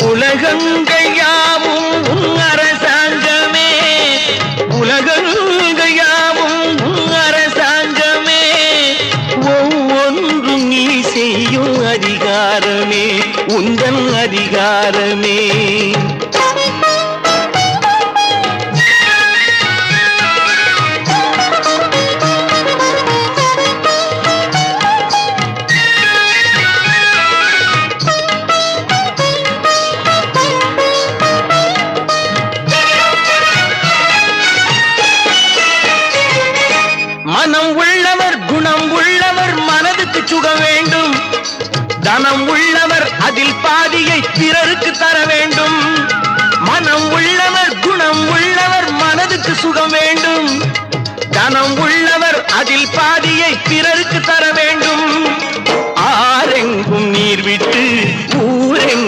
உலகங்கள் யாவும் உன் அரசாங்கமே, உலகங்கள் யாவும் உன் அரசாங்கமே, ஒவ்வொன்றும் நீ செய்யும் அதிகாரமே உந்தன் அதிகாரமே. மனம் உள்ளவர் குணம் உள்ளவர் மனதுக்கு சுகம் வேண்டும், தனம் உள்ளவர் அதில் பாதியை பிறருக்கு தர வேண்டும். மனம் உள்ளவர் குணம் உள்ளவர் மனதுக்கு சுகம் வேண்டும், தனம் உள்ளவர் அதில் பாதியை பிறருக்கு தர வேண்டும்.